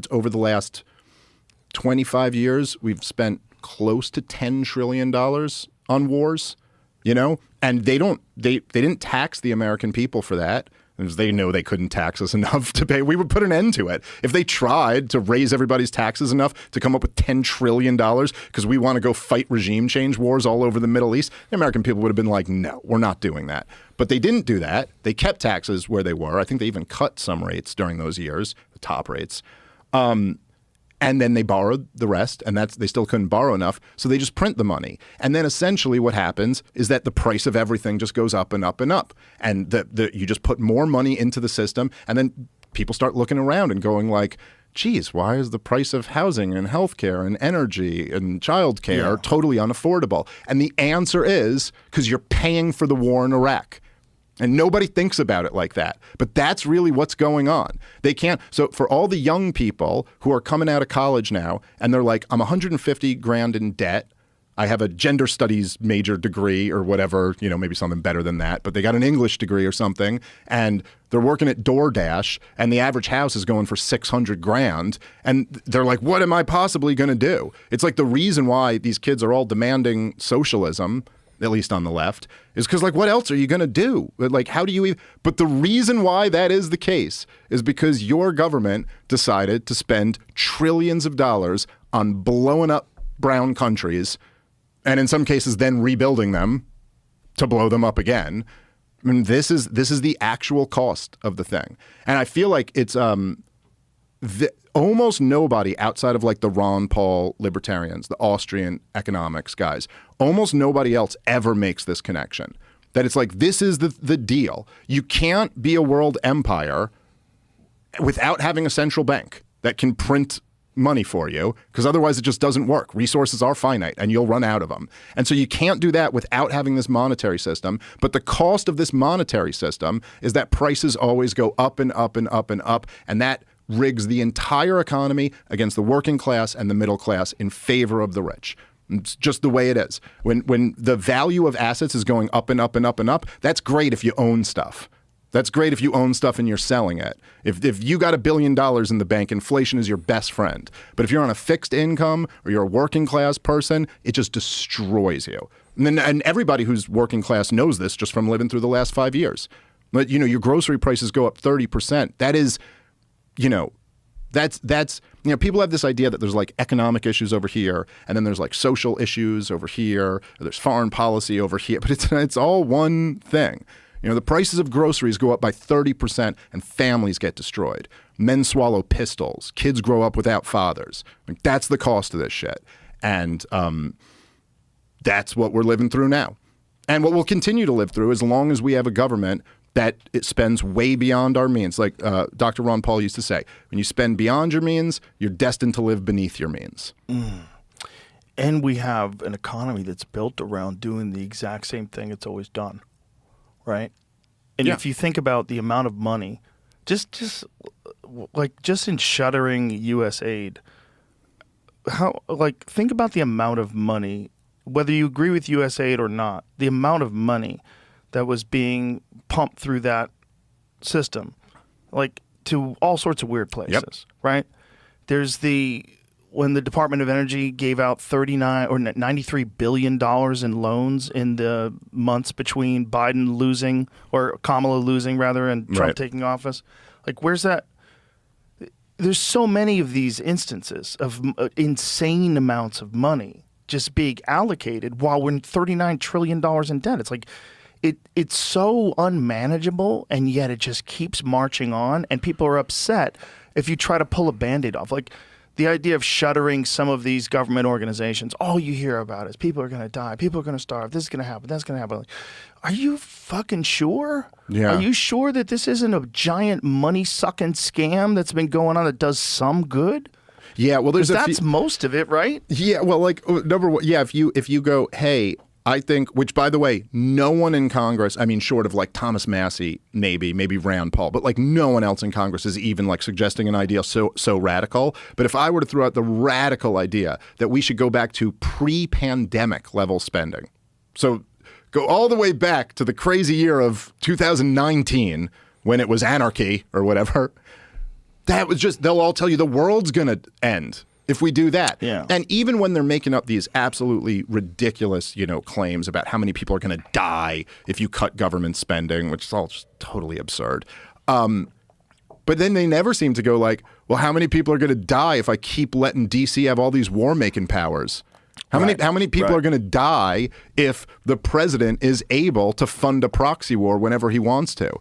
Over the last 25 years, we've spent close to $10 trillion on wars, and they didn't tax the American people for that. Because they know they couldn't tax us enough to pay. We would put an end to it. If they tried to raise everybody's taxes enough to come up with $10 trillion because we want to go fight regime change wars all over the Middle East, the American people would have been like, no, we're not doing that. But they didn't do that. They kept taxes where they were. I think they even cut some rates during those years, the top rates. And then they borrowed the rest, and they still couldn't borrow enough, so they just print the money. And then essentially what happens is that the price of everything just goes up and up and up. And you just put more money into the system, and then people start looking around and going like, geez, why is the price of housing and healthcare and energy and childcare totally unaffordable? And the answer is because you're paying for the war in Iraq. And nobody thinks about it like that. But that's really what's going on. They can't. So for all the young people who are coming out of college now and they're like, I'm 150 grand in debt. I have a gender studies major degree or whatever, maybe something better than that. But they got an English degree or something. And they're working at DoorDash and the average house is going for 600 grand. And they're like, what am I possibly going to do? It's like the reason why these kids are all demanding socialism, at least on the left, is because, like, what else are you going to do? Like, how do you even... But the reason why that is the case is because your government decided to spend trillions of dollars on blowing up brown countries and in some cases then rebuilding them to blow them up again. I mean, this is the actual cost of the thing. And I feel like it's... almost nobody outside of like the Ron Paul libertarians, the Austrian economics guys, almost nobody else ever makes this connection. That it's like, this is the deal. You can't be a world empire without having a central bank that can print money for you, because otherwise it just doesn't work. Resources are finite and you'll run out of them. And so you can't do that without having this monetary system. But the cost of this monetary system is that prices always go up and up and up and up. And that rigs the entire economy against the working class and the middle class in favor of the rich. It's just the way it is. When the value of assets is going up and up and up and up, that's great if you own stuff. That's great if you own stuff and you're selling it. If you got $1 billion in the bank, inflation is your best friend. But if you're on a fixed income or you're a working class person, it just destroys you. And everybody who's working class knows this just from living through the last 5 years. But your grocery prices go up 30%. That is... that's people have this idea that there's like economic issues over here and then there's like social issues over here, or there's foreign policy over here, but it's all one thing. The prices of groceries go up by 30% and families get destroyed. Men swallow pistols. Kids grow up without fathers. Like, that's the cost of this shit. And that's what we're living through now. And what we'll continue to live through as long as we have a government that it spends way beyond our means. Like Dr. Ron Paul used to say, when you spend beyond your means, you're destined to live beneath your means. And we have an economy that's built around doing the exact same thing it's always done, right? And if you think about the amount of money, just in shuttering U.S. aid, think about the amount of money, whether you agree with U.S. aid or not, the amount of money that was being pumped through that system, like to all sorts of weird places, right? There's when the Department of Energy gave out $93 billion in loans in the months between Biden losing, or Kamala losing rather, and Trump taking office. Like, where's that? There's so many of these instances of insane amounts of money just being allocated while we're $39 trillion in debt. It's like, it's so unmanageable, and yet it just keeps marching on, and people are upset if you try to pull a Band-Aid off. Like, the idea of shuttering some of these government organizations, all you hear about is people are going to die, people are going to starve, this is going to happen, that's going to happen. Like, are you fucking sure? Yeah. Are you sure that this isn't a giant money-sucking scam that's been going on that does some good? Yeah, well, that's most of it, right? Yeah, well, like, number one, if you go, hey, I think, which, by the way, no one in Congress, I mean, short of like Thomas Massey, maybe Rand Paul, but like no one else in Congress is even like suggesting an idea so radical. But if I were to throw out the radical idea that we should go back to pre-pandemic level spending, so go all the way back to the crazy year of 2019 when it was anarchy or whatever, That was just, they'll all tell you the world's going to end if we do that. Yeah. And even when they're making up these absolutely ridiculous, claims about how many people are going to die if you cut government spending, which is all just totally absurd. But then they never seem to go like, well, how many people are going to die if I keep letting DC have all these war-making powers? How many people are going to die if the president is able to fund a proxy war whenever he wants to?